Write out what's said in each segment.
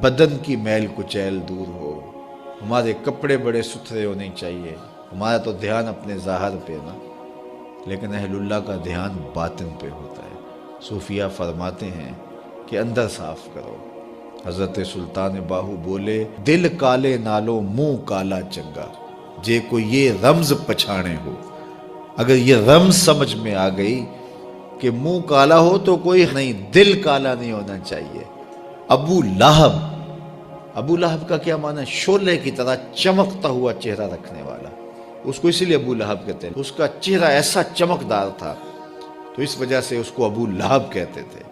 بدن کی میل کچیل دور ہو، ہمارے کپڑے بڑے ستھرے ہونے چاہیے، ہمارا تو دھیان اپنے ظاہر پہ نا، لیکن اہل اللہ کا دھیان باطن پہ ہوتا ہے۔ صوفیہ فرماتے ہیں کہ اندر صاف کرو۔ حضرت سلطان باہو بولے، دل کالے نالو منہ کالا چنگا، جے کو یہ رمز پچھانے ہو۔ اگر یہ رمز سمجھ میں آ گئی کہ منہ کالا ہو تو کوئی نہیں، دل کالا نہیں ہونا چاہیے۔ ابو لہب، ابو لہب کا کیا معنی ہے؟ شعلے کی طرح چمکتا ہوا چہرہ رکھنے والا، اس کو اسی لیے ابو لہب کہتے ہیں، اس کا چہرہ ایسا چمکدار تھا تو اس وجہ سے اس کو ابو لہب کہتے تھے۔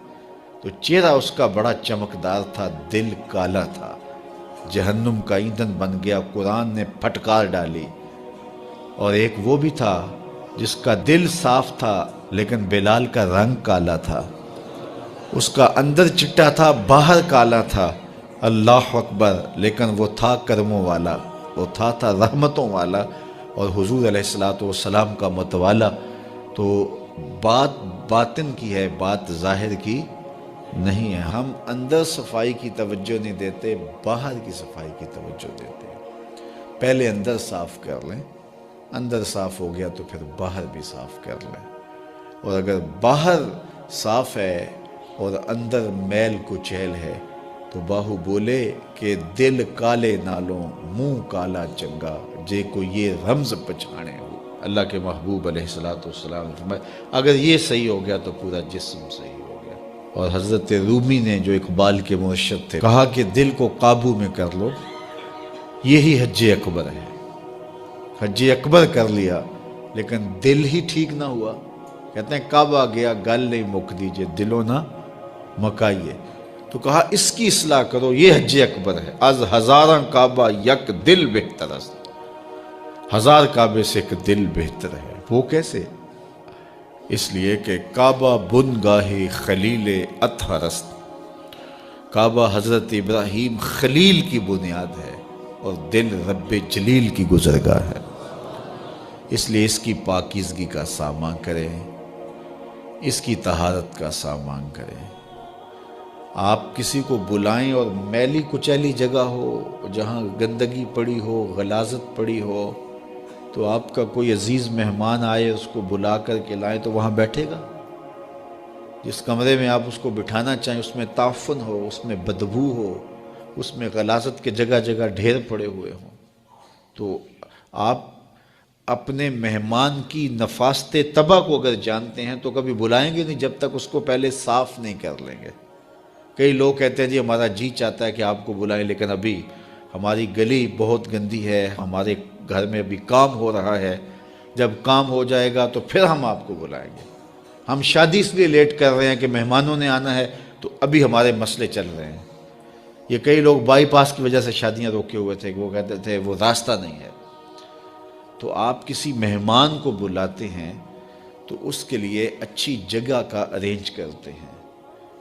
تو چہرہ اس کا بڑا چمکدار تھا، دل کالا تھا، جہنم کا ایندھن بن گیا، قرآن نے پھٹکار ڈالی۔ اور ایک وہ بھی تھا جس کا دل صاف تھا لیکن بلال کا رنگ کالا تھا، اس کا اندر چٹا تھا باہر کالا تھا، اللہ اکبر، لیکن وہ تھا کرموں والا، وہ تھا رحمتوں والا اور حضور علیہ السلام کا متوالا۔ تو بات باطن کی ہے، بات ظاہر کی نہیں ہے۔ ہم اندر صفائی کی توجہ نہیں دیتے، باہر کی صفائی کی توجہ دیتے ہیں۔ پہلے اندر صاف کر لیں، اندر صاف ہو گیا تو پھر باہر بھی صاف کر لیں۔ اور اگر باہر صاف ہے اور اندر میل کچیل ہے تو باہو بولے کہ دل کالے نالوں منہ کالا چنگا، جے کو یہ رمز پچھانے ہو۔ اللہ کے محبوب علیہ السلام نے فرمایا اگر یہ صحیح ہو گیا تو پورا جسم صحیح ہو گیا۔ اور حضرت رومی نے جو اقبال کے مرشد تھے کہا کہ دل کو قابو میں کر لو، یہی حج اکبر ہے۔ حج اکبر کر لیا لیکن دل ہی ٹھیک نہ ہوا، کہتے ہیں کعبہ گیا گل نہیں مک دیجئے، دلوں نہ مکائیے۔ تو کہا اس کی اصلاح کرو، یہ حج اکبر ہے۔ از ہزاراں کعبہ یک دل بہتر است، ہزار کعبے سے ایک دل بہتر ہے۔ وہ کیسے؟ اس لیے کہ کعبہ بن گاہ خلیل اطہر است، کعبہ حضرت ابراہیم خلیل کی بنیاد ہے اور دل رب جلیل کی گزرگاہ ہے۔ اس لیے اس کی پاکیزگی کا سامان کریں، اس کی طہارت کا سامان کریں۔ آپ کسی کو بلائیں اور میلی کچیلی جگہ ہو، جہاں گندگی پڑی ہو، غلاظت پڑی ہو، تو آپ کا کوئی عزیز مہمان آئے اس کو بلا کر کے لائیں تو وہاں بیٹھے گا؟ جس کمرے میں آپ اس کو بٹھانا چاہیں اس میں تعفن ہو، اس میں بدبو ہو، اس میں غلاظت کے جگہ جگہ ڈھیر پڑے ہوئے ہوں، تو آپ اپنے مہمان کی نفاست طبع کو اگر جانتے ہیں تو کبھی بلائیں گے نہیں جب تک اس کو پہلے صاف نہیں کر لیں گے۔ کئی لوگ کہتے ہیں جی ہمارا جی چاہتا ہے کہ آپ کو بلائیں لیکن ابھی ہماری گلی بہت گندی ہے، ہمارے گھر میں ابھی کام ہو رہا ہے، جب کام ہو جائے گا تو پھر ہم آپ کو بلائیں گے۔ ہم شادی اس لیے لیٹ کر رہے ہیں کہ مہمانوں نے آنا ہے تو ابھی ہمارے مسئلے چل رہے ہیں۔ یہ کئی لوگ بائی پاس کی وجہ سے شادیاں روکے ہوئے تھے کہ وہ کہتے تھے وہ راستہ نہیں ہے۔ تو آپ کسی مہمان کو بلاتے ہیں تو اس کے لیے اچھی جگہ کا ارینج کرتے ہیں،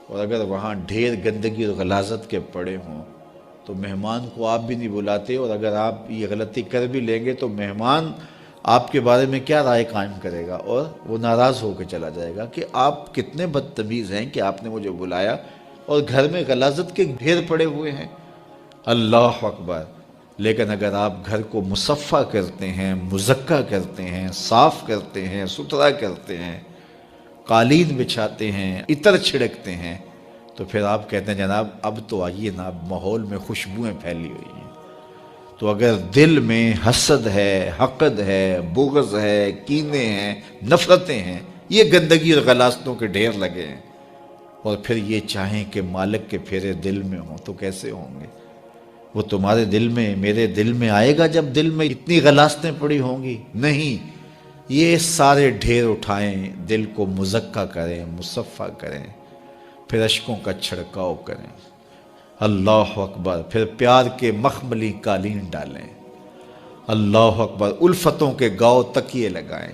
اور اگر وہاں ڈھیر گندگی اور غلاظت کے پڑے ہوں تو مہمان کو آپ بھی نہیں بلاتے، اور اگر آپ یہ غلطی کر بھی لیں گے تو مہمان آپ کے بارے میں کیا رائے قائم کرے گا، اور وہ ناراض ہو کے چلا جائے گا کہ آپ کتنے بدتمیز ہیں کہ آپ نے مجھے بلایا اور گھر میں غلاظت کے ڈھیر پڑے ہوئے ہیں۔ اللہ اکبر! لیکن اگر آپ گھر کو مصفح کرتے ہیں، مزکہ کرتے ہیں، صاف کرتے ہیں، ستھرا کرتے ہیں، قالین بچھاتے ہیں، عطر چھڑکتے ہیں، تو پھر آپ کہتے ہیں جناب اب تو آئیے نا، اب ماحول میں خوشبوئیں پھیلی ہوئی ہیں۔ تو اگر دل میں حسد ہے، حقد ہے، بغض ہے، کینے ہیں، نفرتیں ہیں، یہ گندگی اور غلاظتوں کے ڈھیر لگے ہیں، اور پھر یہ چاہیں کہ مالک کے پھیرے دل میں ہوں تو کیسے ہوں گے؟ وہ تمہارے دل میں، میرے دل میں آئے گا جب دل میں اتنی غلاظتیں پڑی ہوں گی؟ نہیں، یہ سارے ڈھیر اٹھائیں، دل کو مزکہ کریں، مصفح کریں، پھر اشکوں کا چھڑکاؤ کریں۔ اللہ اکبر! پھر پیار کے مخملی قالین ڈالیں، اللہ اکبر! الفتوں کے گاؤ تکیے لگائیں،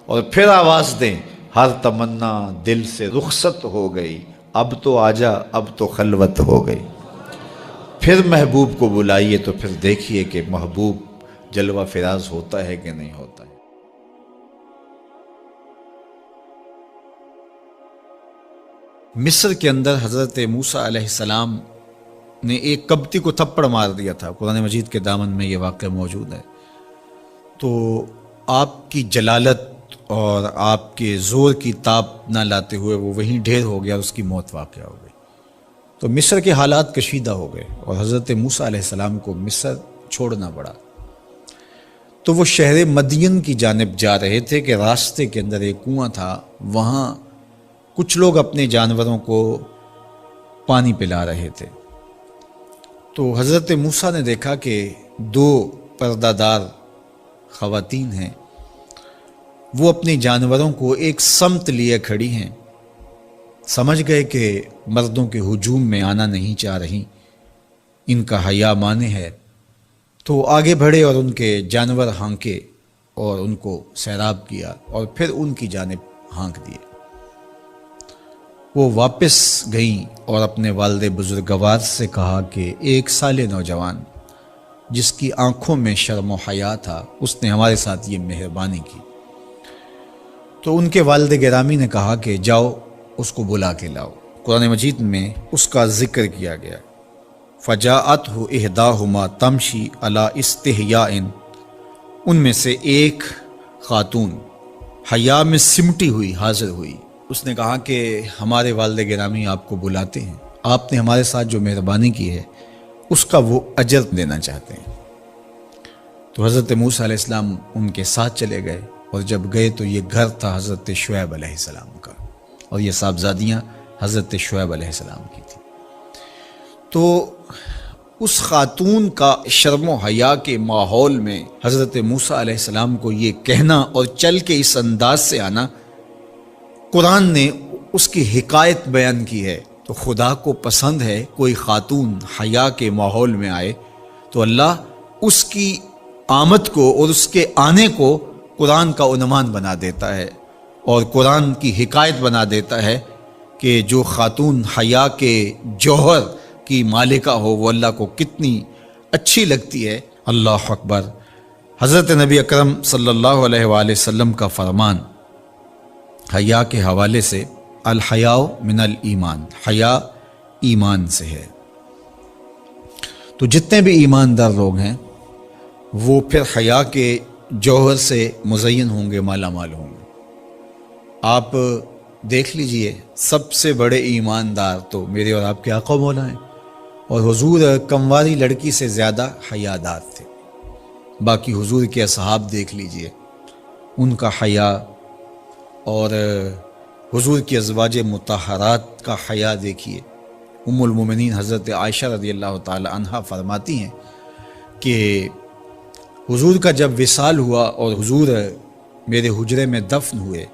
اور پھر آواز دیں، ہر تمنا دل سے رخصت ہو گئی، اب تو آجا، اب تو خلوت ہو گئی۔ پھر محبوب کو بلائیے تو پھر دیکھیے کہ محبوب جلوہ فراز ہوتا ہے کہ نہیں ہوتا ہے۔ مصر کے اندر حضرت موسیٰ علیہ السلام نے ایک کبتی کو تھپڑ مار دیا تھا، قرآن مجید کے دامن میں یہ واقعہ موجود ہے۔ تو آپ کی جلالت اور آپ کے زور کی تاب نہ لاتے ہوئے وہ وہیں ڈھیر ہو گیا، اس کی موت واقع ہو گئی۔ تو مصر کے حالات کشیدہ ہو گئے اور حضرت موسیٰ علیہ السلام کو مصر چھوڑنا پڑا۔ تو وہ شہر مدین کی جانب جا رہے تھے کہ راستے کے اندر ایک کنواں تھا، وہاں کچھ لوگ اپنے جانوروں کو پانی پلا رہے تھے۔ تو حضرت موسیٰ نے دیکھا کہ دو پردہ دار خواتین ہیں، وہ اپنے جانوروں کو ایک سمت لیے کھڑی ہیں۔ سمجھ گئے کہ مردوں کے ہجوم میں آنا نہیں چاہ رہی، ان کا حیا مانے ہے۔ تو آگے بڑھے اور ان کے جانور ہانکے اور ان کو سیراب کیا اور پھر ان کی جانب ہانک دیے۔ وہ واپس گئیں اور اپنے والد بزرگوار سے کہا کہ ایک سال نوجوان جس کی آنکھوں میں شرم و حیا تھا، اس نے ہمارے ساتھ یہ مہربانی کی۔ تو ان کے والد گرامی نے کہا کہ جاؤ اس کو بلا کے لاؤ۔ قرآن مجید میں اس کا ذکر کیا گیا، فجاءتہ احداہما تمشی علی استحیاء، ان میں سے ایک خاتون حیا میں سمٹی ہوئی حاضر ہوئی۔ اس نے کہا کہ ہمارے والد گرامی آپ کو بلاتے ہیں، آپ نے ہمارے ساتھ جو مہربانی کی ہے اس کا وہ اجر دینا چاہتے ہیں۔ تو حضرت موسیٰ علیہ السلام ان کے ساتھ چلے گئے، اور جب گئے تو یہ گھر تھا حضرت شعیب علیہ السلام کا، اور یہ صاحبزادیاں حضرت شعیب علیہ السلام کی تھیں۔ تو اس خاتون کا شرم و حیا کے ماحول میں حضرت موسیٰ علیہ السلام کو یہ کہنا اور چل کے اس انداز سے آنا، قرآن نے اس کی حکایت بیان کی ہے۔ تو خدا کو پسند ہے کوئی خاتون حیا کے ماحول میں آئے تو اللہ اس کی آمد کو اور اس کے آنے کو قرآن کا عنوان بنا دیتا ہے اور قرآن کی حکایت بنا دیتا ہے کہ جو خاتون حیا کے جوہر کی مالکہ ہو وہ اللہ کو کتنی اچھی لگتی ہے۔ اللہ اکبر۔ حضرت نبی اکرم صلی اللہ علیہ وآلہ وسلم کا فرمان حیا کے حوالے سے، الحیاء من الایمان، حیا ایمان سے ہے۔ تو جتنے بھی ایماندار لوگ ہیں وہ پھر حیا کے جوہر سے مزین ہوں گے، مالا مال ہوں گے۔ آپ دیکھ لیجئے سب سے بڑے ایماندار تو میرے اور آپ کے آقا مولا ہیں، اور حضور کمواری لڑکی سے زیادہ حیادار تھے۔ باقی حضور کے اصحاب دیکھ لیجئے، ان کا حیا، اور حضور کی ازواج مطہرات کا حیا دیکھیے۔ ام المومنین حضرت عائشہ رضی اللہ تعالی عنہا فرماتی ہیں کہ حضور کا جب وصال ہوا اور حضور میرے حجرے میں دفن ہوئے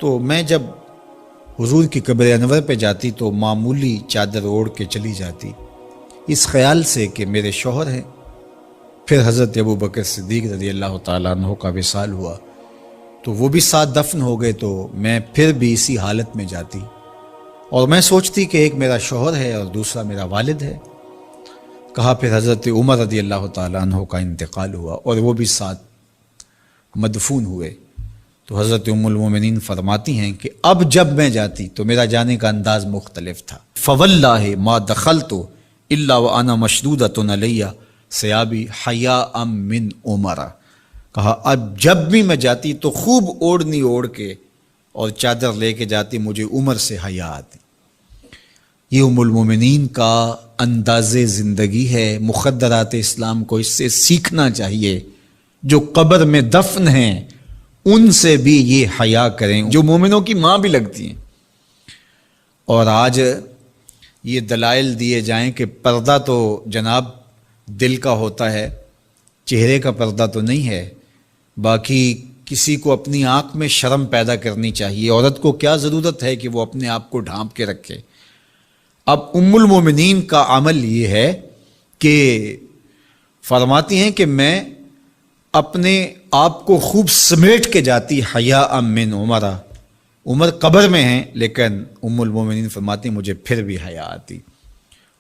تو میں جب حضور کی قبر انور پہ جاتی تو معمولی چادر اوڑھ کے چلی جاتی، اس خیال سے کہ میرے شوہر ہیں۔ پھر حضرت ابو بکر صدیق رضی اللہ تعالیٰ عنہ کا وصال ہوا تو وہ بھی ساتھ دفن ہو گئے، تو میں پھر بھی اسی حالت میں جاتی اور میں سوچتی کہ ایک میرا شوہر ہے اور دوسرا میرا والد ہے۔ کہا پھر حضرت عمر رضی اللہ تعالیٰ عنہ کا انتقال ہوا اور وہ بھی ساتھ مدفون ہوئے۔ تو حضرت ام المومنین فرماتی ہیں کہ اب جب میں جاتی تو میرا جانے کا انداز مختلف تھا۔ فواللہ ما دخلت الا وانا مشدودۃ علی ثیابی حیاء من عمر۔ کہا اب جب بھی میں جاتی تو خوب اوڑھنی اوڑھ کے اور چادر لے کے جاتی، مجھے عمر سے حیا آتی۔ یہ ام المومنین کا انداز زندگی ہے۔ مخدرات اسلام کو اس سے سیکھنا چاہیے۔ جو قبر میں دفن ہیں ان سے بھی یہ حیا کریں، جو مومنوں کی ماں بھی لگتی ہیں۔ اور آج یہ دلائل دیے جائیں کہ پردہ تو جناب دل کا ہوتا ہے، چہرے کا پردہ تو نہیں ہے۔ باقی کسی کو اپنی آنکھ میں شرم پیدا کرنی چاہیے۔ عورت کو کیا ضرورت ہے کہ وہ اپنے آپ کو ڈھانپ کے رکھے؟ اب ام المومنین کا عمل یہ ہے کہ فرماتی ہیں کہ میں اپنے آپ کو خوب سمیٹ کے جاتی حیاء من عمر۔ عمر قبر میں ہیں لیکن ام المومنین فرماتی ہیں مجھے پھر بھی حیا آتی۔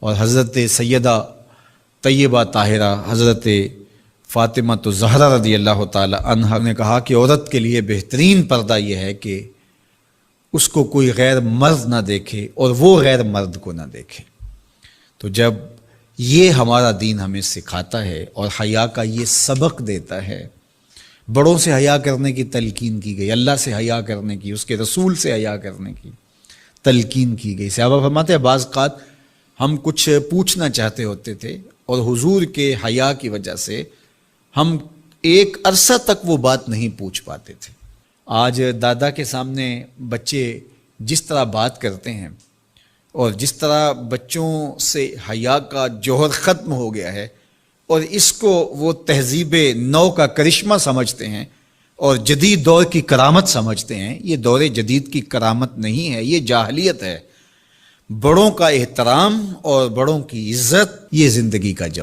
اور حضرت سیدہ طیبہ طاہرہ حضرت فاطمہ الزہرا رضی اللہ تعالی عنہا نے کہا کہ عورت کے لیے بہترین پردہ یہ ہے کہ اس کو کوئی غیر مرد نہ دیکھے اور وہ غیر مرد کو نہ دیکھے۔ تو جب یہ ہمارا دین ہمیں سکھاتا ہے اور حیا کا یہ سبق دیتا ہے، بڑوں سے حیا کرنے کی تلقین کی گئی، اللہ سے حیا کرنے کی، اس کے رسول سے حیا کرنے کی تلقین کی گئی۔ صحابہ فرماتے ہیں بعض اوقات ہم کچھ پوچھنا چاہتے ہوتے تھے اور حضور کے حیا کی وجہ سے ہم ایک عرصہ تک وہ بات نہیں پوچھ پاتے تھے۔ آج دادا کے سامنے بچے جس طرح بات کرتے ہیں اور جس طرح بچوں سے حیا کا جوہر ختم ہو گیا ہے اور اس کو وہ تہذیب نو کا کرشمہ سمجھتے ہیں اور جدید دور کی کرامت سمجھتے ہیں، یہ دور جدید کی کرامت نہیں ہے، یہ جاہلیت ہے۔ بڑوں کا احترام اور بڑوں کی عزت یہ زندگی کا جب